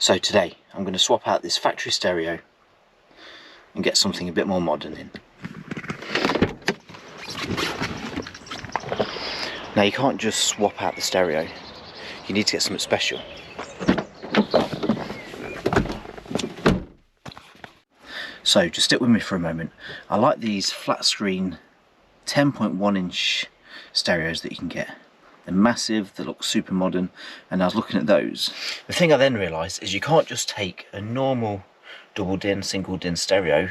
So today I'm going to swap out this factory stereo and get something a bit more modern in. Now you can't just swap out the stereo, you need to get something special. So just stick with me for a moment. I like these flat screen 10.1 inch stereos that you can get. They're massive, they look super modern, and I was looking at those. The thing I then realised is you can't just take a normal double din, single din stereo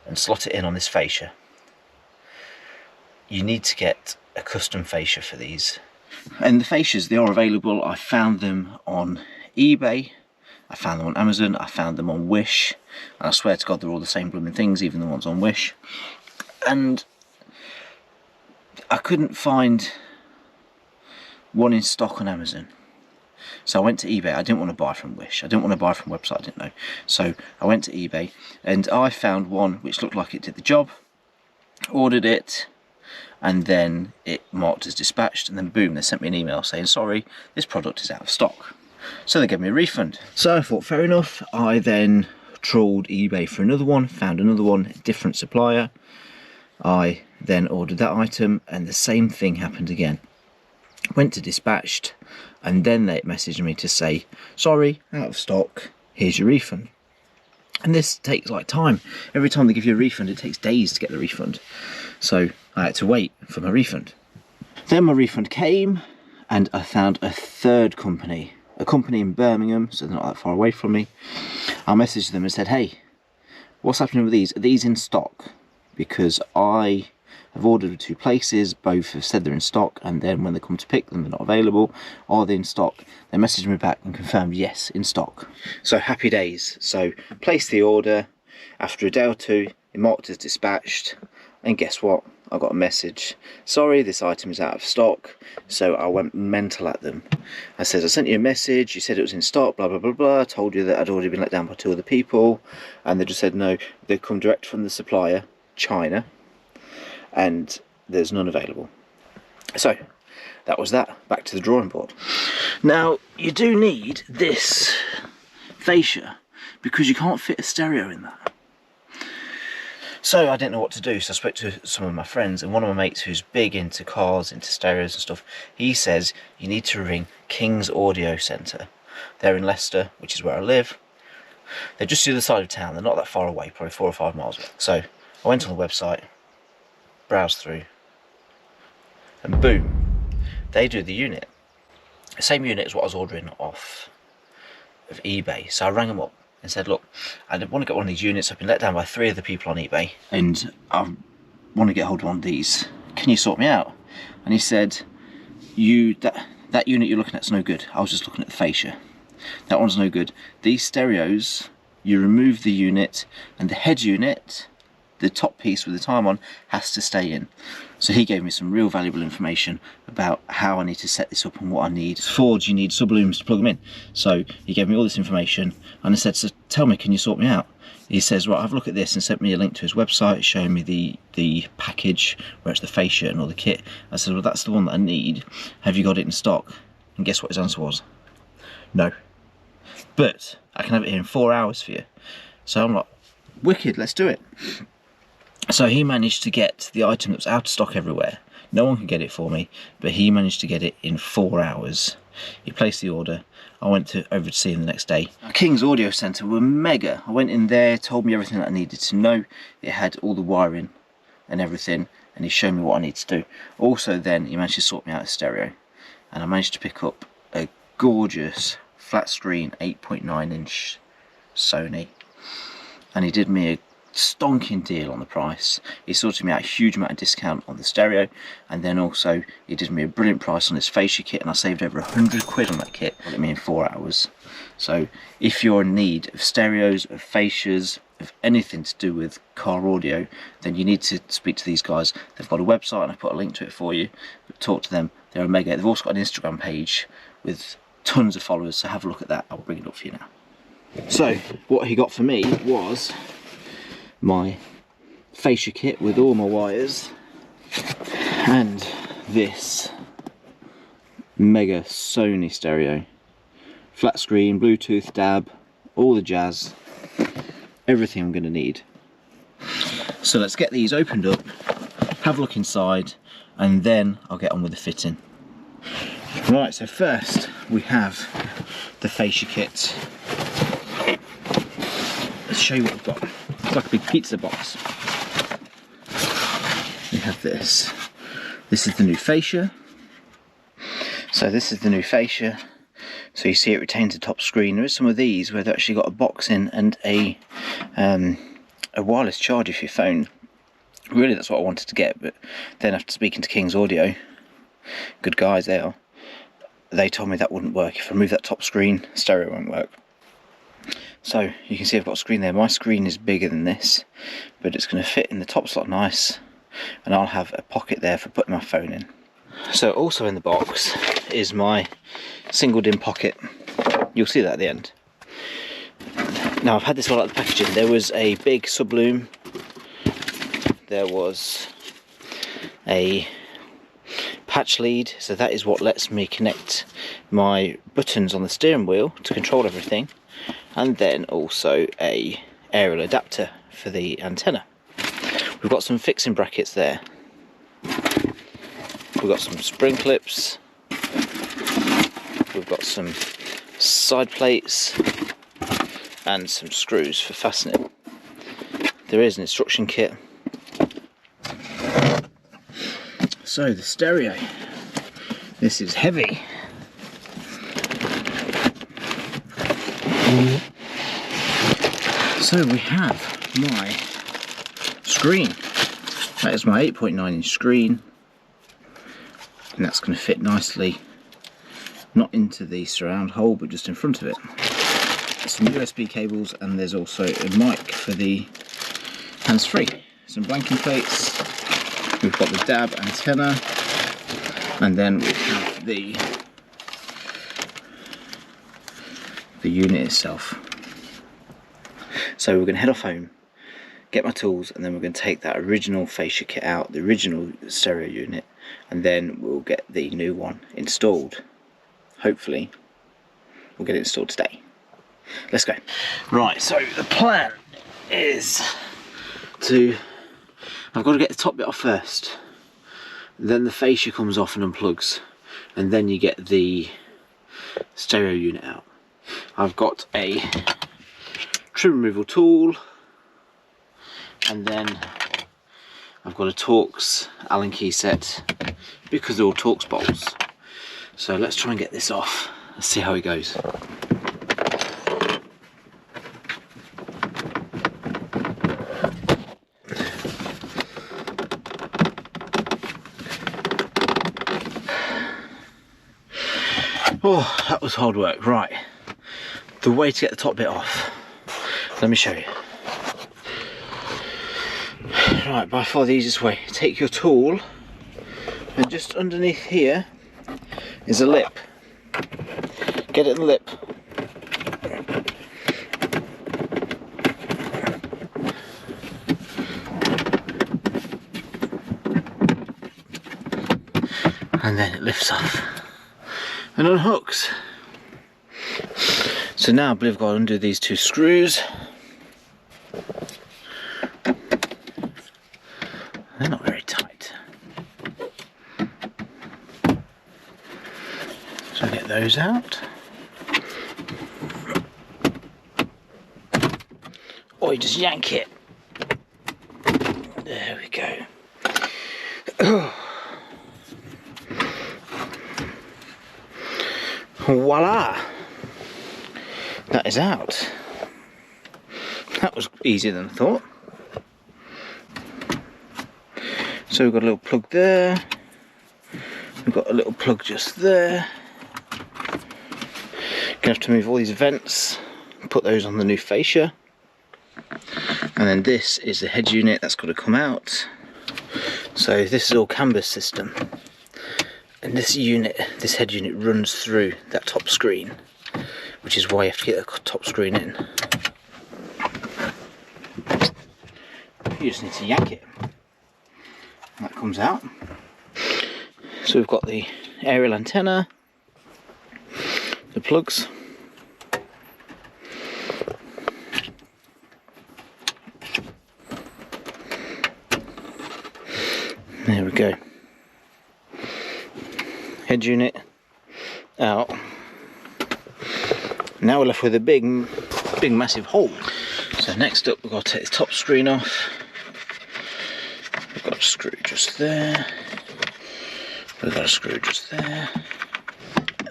and slot it in on this fascia. You need to get a custom fascia for these. And the fascias, they are available. I found them on eBay, I found them on Amazon, I found them on Wish, and I swear to God they're all the same blooming things, even the ones on Wish. And I couldn't find one in stock on Amazon. So I went to eBay. I didn't want to buy from Wish. I didn't want to buy from a website I didn't know. So I went to eBay and I found one which looked like it did the job. Ordered it, and then it marked as dispatched, and then boom, they sent me an email saying, sorry, this product is out of stock. So they gave me a refund. So I thought, fair enough. I then trawled eBay for another one, found another one, a different supplier. I then ordered that item and the same thing happened again. Went to dispatched, and then they messaged me to say, sorry, out of stock, here's your refund. And this takes like time. Every time they give you a refund, it takes days to get the refund. So I had to wait for my refund. Then my refund came, and I found a third company, a company in Birmingham, so they're not that far away from me. I messaged them and said, hey, what's happening with these? Are these in stock? Because I have ordered with two places, both have said they're in stock, and then when they come to pick them, they're not available. Are they in stock? They messaged me back and confirmed, yes, in stock. So happy days. So placed the order. After a day or two, it marked as dispatched, and guess what? I got a message. Sorry, this item is out of stock. So I went mental at them. I said, I sent you a message, you said it was in stock, blah, blah, blah, blah. I told you that I'd already been let down by two other people. And they just said, no, they've come direct from the supplier, China, and there's none available. So that was that. Back to the drawing board. Now you do need this fascia because you can't fit a stereo in that. So I didn't know what to do, so I spoke to some of my friends, and one of my mates who's big into cars, into stereos and stuff, he says you need to ring King's Audio Centre. They're in Leicester, which is where I live. They're just the other side of town, they're not that far away, probably 4 or 5 miles away. So I went on the website, browsed through, and boom, they do the unit. The same unit as what I was ordering off of eBay. So I rang them up and said, look, I want to get one of these units. I've been let down by 3 other people on eBay, and I want to get hold of one of these. Can you sort me out? And he said, that unit you're looking at is no good. I was just looking at the fascia. That one's no good. These stereos, you remove the unit, and the head unit, the top piece with the time on, has to stay in. So he gave me some real valuable information about how I need to set this up and what I need. Fords, you need sublooms to plug them in. So he gave me all this information, and I said, so tell me, can you sort me out? He says, right, have a look at this, and sent me a link to his website showing me the package where it's the fascia and all the kit. I said, well, that's the one that I need. Have you got it in stock? And guess what his answer was? No. But I can have it here in 4 hours for you. So I'm like, wicked, let's do it. So he managed to get the item that was out of stock everywhere. No one could get it for me, but he managed to get it in 4 hours. He placed the order. I went over to see him the next day. King's Audio Centre were mega. I went in there, told me everything that I needed to know. It had all the wiring and everything, and he showed me what I need to do. Also then, he managed to sort me out a stereo, and I managed to pick up a gorgeous flat screen 8.9 inch Sony, and he did me a stonking deal on the price. He sorted me out a huge amount of discount on the stereo, and then also he did me a brilliant price on his fascia kit, and I saved over 100 quid on that kit. Got it me in 4 hours. So if you're in need of stereos, of fascias, of anything to do with car audio, then you need to speak to these guys. They've got a website, and I put a link to it for you. But talk to them. They're a mega. They've also got an Instagram page with tons of followers, so have a look at that. I'll bring it up for you now. So what he got for me was my fascia kit with all my wires, and this mega Sony stereo flat screen, Bluetooth, DAB, all the jazz, everything I'm going to need. So let's get these opened up, have a look inside, and then I'll get on with the fitting. Right, so first we have the fascia kit. Let's show you what we've got. It's like a big pizza box. We have this. This is the new fascia. So this is the new fascia. So you see it retains the top screen. There is some of these where they've actually got a box in and a wireless charger for your phone. Really, that's what I wanted to get, but then after speaking to King's Audio, good guys they are, they told me that wouldn't work. If I remove that top screen, stereo won't work. So you can see I've got a screen there. My screen is bigger than this, but it's going to fit in the top slot nice, and I'll have a pocket there for putting my phone in. So also in the box is my single DIN pocket. You'll see that at the end. Now I've had this all out of the packaging. There was a big subloom, there was a patch lead, so that is what lets me connect my buttons on the steering wheel to control everything, and then also a aerial adapter for the antenna. We've got some fixing brackets there. We've got some spring clips, we've got some side plates and some screws for fastening. There is an instruction kit. So the stereo, this is heavy. So we have my screen. That is my 8.9-inch screen, and that's going to fit nicely, not into the surround hole but just in front of it. Some USB cables, and there's also a mic for the hands-free. Some blanking plates, we've got the DAB antenna, and then we have the unit itself. So we're going to head off home, get my tools, and then we're going to take that original fascia kit out, the original stereo unit, and then we'll get the new one installed. Hopefully we'll get it installed today. Let's go. Right, so the plan is I've got to get the top bit off first, then the fascia comes off and unplugs, and then you get the stereo unit out. I've got a trim removal tool, and then I've got a Torx Allen key set, because they're all Torx bolts. So let's try and get this off. Let's see how it goes. Oh, that was hard work. Right, the way to get the top bit off, let me show you. Right, by far the easiest way, take your tool, and just underneath here is a lip. Get it in the lip. And then it lifts off and unhooks. So now I believe I've got to undo these two screws. They're not very tight. So get those out. Or you just yank it. There we go. Voila! That is out. That was easier than I thought. So we've got a little plug there. We've got a little plug just there. Gonna have to move all these vents, put those on the new fascia. And then this is the head unit that's got to come out. So this is all canvas system. And this unit, this head unit, runs through that top screen, which is why you have to get the top screen in. You just need to yank it. And that comes out. So we've got the aerial antenna, the plugs, There we go. Head unit out. Now we're left with a big massive hole. So next up we've got to take the top screen off. We've got a screw just there. We've got a screw just there.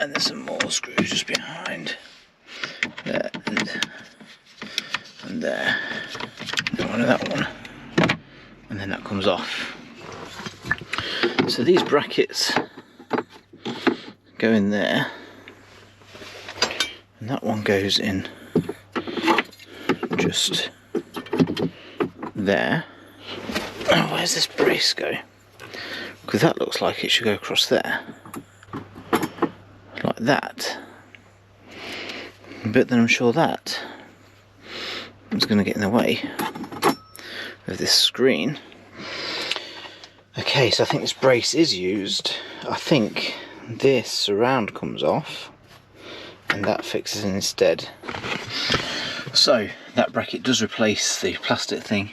And there's some more screws just behind. There and there. And one of that one. And then that comes off. So these brackets go in there. And that one goes in just there. Oh, where's this brace go? Because that looks like it should go across there. Like that. But then I'm sure that is going to get in the way of this screen. Okay, so I think this brace is used. I think this surround comes off and that fixes in instead. So that bracket does replace the plastic thing.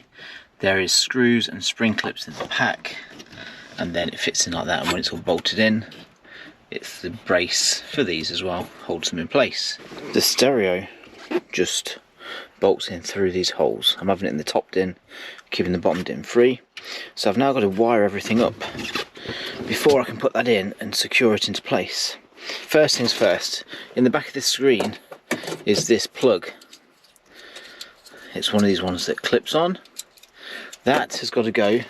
There is screws and spring clips in the pack, and then it fits in like that, and when it's all bolted in, it's the brace for these as well, holds them in place. The stereo just bolts in through these holes. I'm having it in the top din, keeping the bottom din free. So I've now got to wire everything up before I can put that in and secure it into place. First things first, in the back of this screen is this plug. It's one of these ones that clips on. That has got to go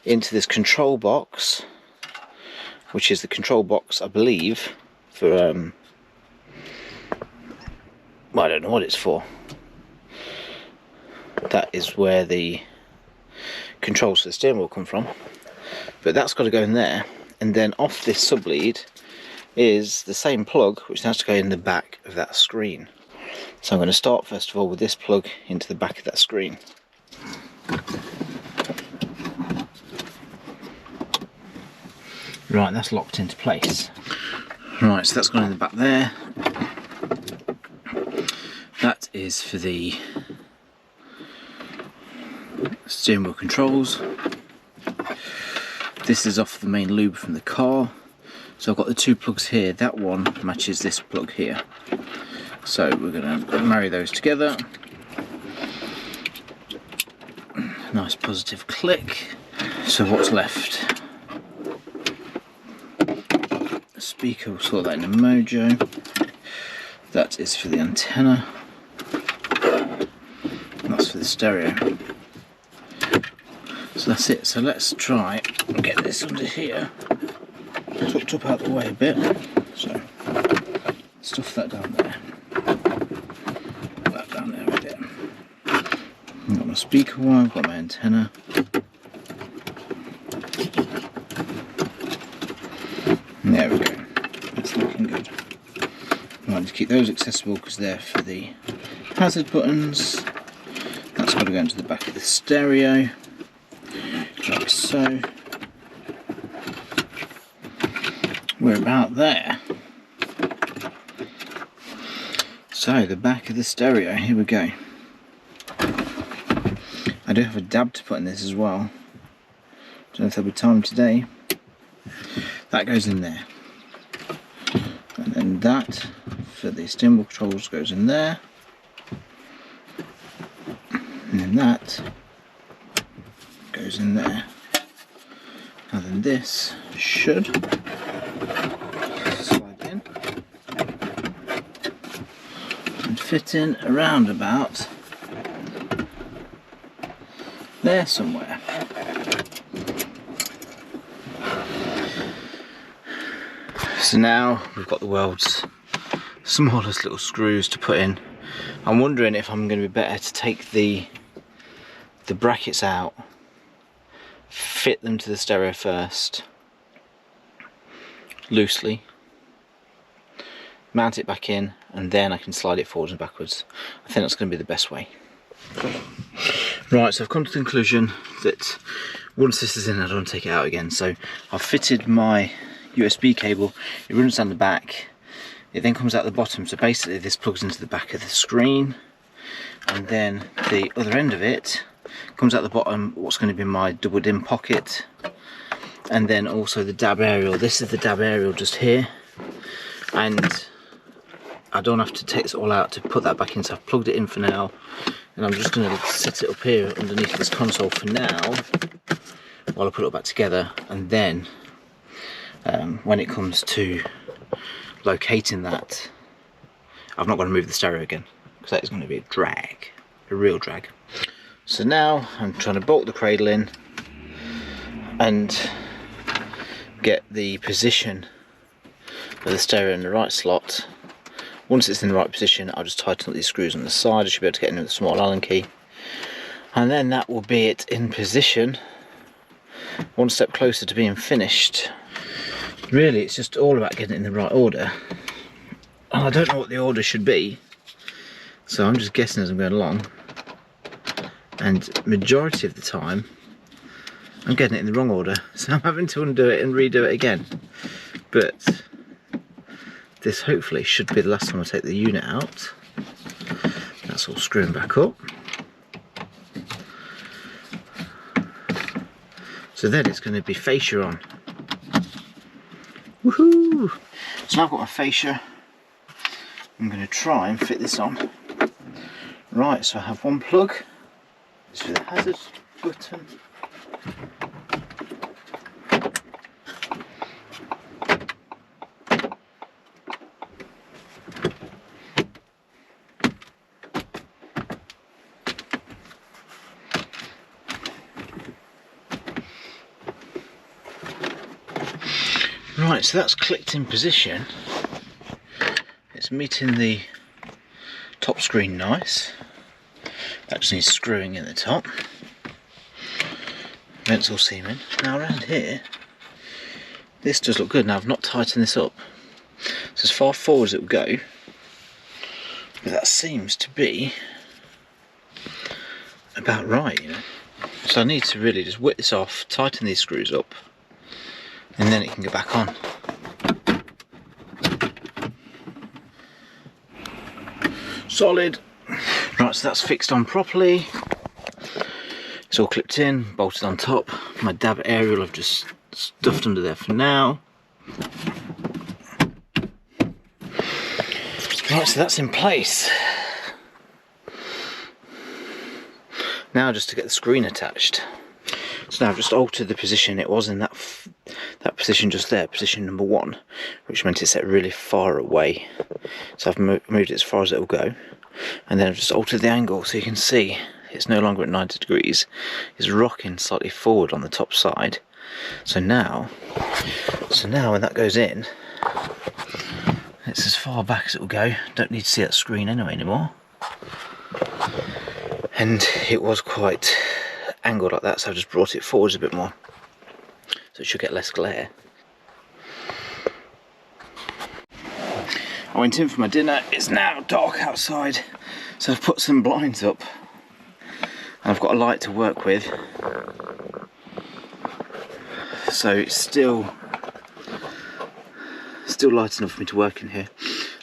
into this control box, which is the control box, I believe, for well, I don't know what it's for. That is where the controls for the steering wheel come from, but that's got to go in there, and then off this sub lead is the same plug which has to go in the back of that screen. So I'm going to start first of all with this plug into the back of that screen. Right, that's locked into place. Right, so that's gone in the back there. That is for the steering wheel controls. This is off the main lube from the car. So I've got the two plugs here. That one matches this plug here. So we're going to marry those together. Nice positive click. So what's left? The speaker, we'll sort that in a mojo. That is for the antenna. And that's for the stereo. So that's it. So let's try and get this under here. Tucked up out the way a bit. So stuff that down there. Put that down there a bit. I've got my speaker wire, I've got my antenna. There we go. That's looking good. Right, to keep those accessible because they're for the hazard buttons. That's got to go into the back of the stereo, like so. We're about there. So the back of the stereo, here we go. I do have a dab to put in this as well. Don't know if there'll be time today. That goes in there. And then that for the steering wheel controls goes in there. And then that goes in there. And then this should slide in and fit in around about there somewhere. So now we've got the world's smallest little screws to put in. I'm wondering if I'm going to be better to take the brackets out, fit them to the stereo first, loosely, mount it back in, and then I can slide it forwards and backwards. I think that's going to be the best way. Right, so I've come to the conclusion that once this is in, I don't want to take it out again. So I've fitted my USB cable, it runs down the back, it then comes out the bottom, so basically this plugs into the back of the screen, and then the other end of it comes out the bottom, what's going to be my double DIN pocket, and then also the dab aerial. This is the dab aerial just here, and I don't have to take this all out to put that back in, so I've plugged it in for now, and I'm just going to set it up here underneath this console for now while I put it back together. And then when it comes to locating that, I've not got to move the stereo again, because that is going to be a drag, a real drag. So now I'm trying to bolt the cradle in and get the position of the stereo in the right slot. Once it's in the right position, I'll just tighten up these screws on the side. I should be able to get in with a small Allen key, and then that will be it in position, one step closer to being finished. Really, it's just all about getting it in the right order, and I don't know what the order should be, so I'm just guessing as I'm going along, and majority of the time I'm getting it in the wrong order, so I'm having to undo it and redo it again. But this hopefully should be the last time I take the unit out. That's all screwing back up. So then it's going to be fascia on. Woohoo! So now I've got my fascia. I'm going to try and fit this on. Right, so I have one plug. It's for the hazard button. Right, so that's clicked in position. It's meeting the top screen nice. That just needs screwing in the top. Vents all seaming. Now around here, this does look good. Now I've not tightened this up. So as far forward as it will go, but that seems to be about right, you know. So I need to really just whip this off, tighten these screws up, and then it can go back on. Solid. Right, so that's fixed on properly. It's all clipped in, bolted on top. My dab aerial I've just stuffed under there for now. Right, so that's in place. Now just to get the screen attached. So now I've just altered the position. It was in that position just there, position number 1, which meant it's set really far away. So I've moved it as far as it will go, and then I've just altered the angle so you can see it's no longer at 90 degrees. It's rocking slightly forward on the top side. So now when that goes in, it's as far back as it will go. Don't need to see that screen anymore. And it was quite angled like that, so I've just brought it forwards a bit more, so it should get less glare. I went in for my dinner. It's now dark outside, so I've put some blinds up, and I've got a light to work with, so it's still light enough for me to work in here.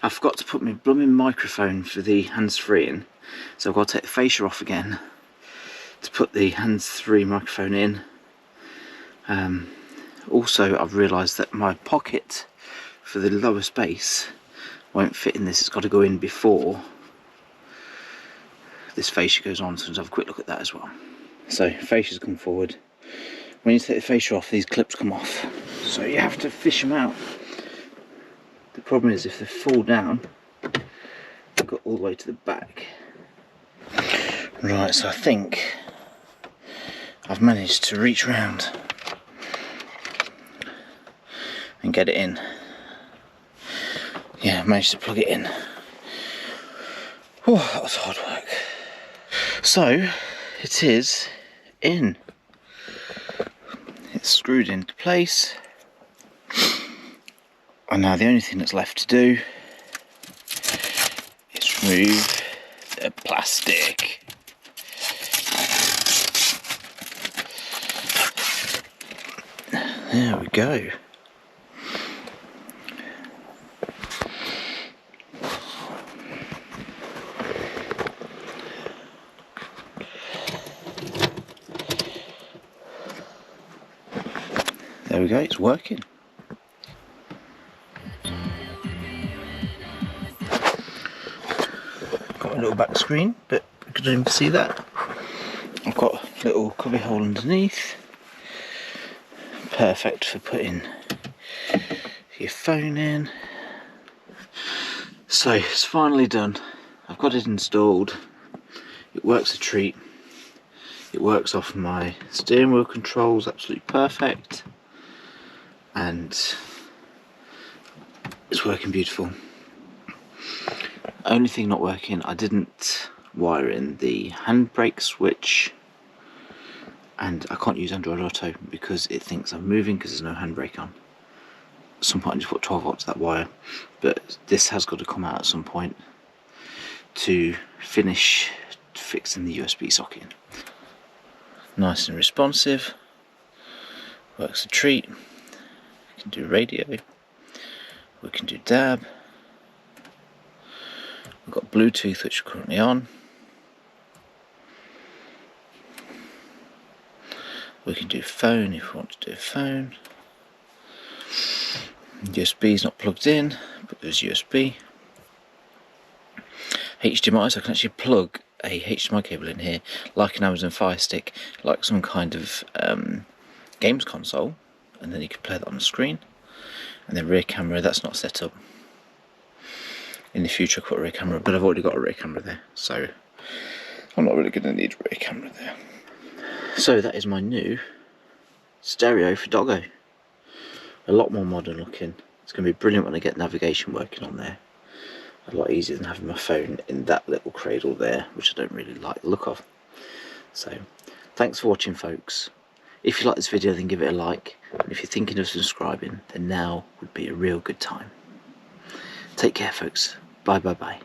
I forgot to put my blooming microphone for the hands-free in, so I've got to take the fascia off again to put the hands-free microphone in. Also, I've realised that my pocket for the lower space won't fit in this. It's got to go in before this fascia goes on, so let's have a quick look at that as well. So fascia's come forward. When you take the fascia off, these clips come off, so you have to fish them out. The problem is if they fall down, they've got all the way to the back. Right, so I think I've managed to reach round and get it in. Yeah, I managed to plug it in. Oh, that was hard work. So, it is in. It's screwed into place. And now the only thing that's left to do is remove the plastic. There we go. there we go, it's working. Got my little back screen, but you couldn't even see that. I've got a little cubby hole underneath. Perfect for putting your phone in. So it's finally done. I've got it installed. It works a treat. It works off my steering wheel controls, absolutely perfect. And it's working beautiful. Only thing not working, I didn't wire in the handbrake switch, and I can't use Android Auto because it thinks I'm moving because there's no handbrake on. At some point I just put 12 volts to that wire, but this has got to come out at some point to finish fixing the USB socket. Nice and responsive, works a treat. We can do radio, we can do DAB, we've got Bluetooth which is currently on, we can do phone if we want to do a phone. USB is not plugged in, but there's USB. HDMI, so I can actually plug a HDMI cable in here, like an Amazon Fire Stick, like some kind of games console, and then you can play that on the screen. And then rear camera, that's not set up. In the future I'll put a rear camera, but I've already got a rear camera there, so I'm not really going to need a rear camera there. So that is my new stereo for Doggo. A lot more modern looking. It's going to be brilliant when I get navigation working on there. A lot easier than having my phone in that little cradle there, which I don't really like the look of. So thanks for watching, folks. If you like this video, then give it a like, and if you're thinking of subscribing, then now would be a real good time. Take care, folks. Bye bye bye.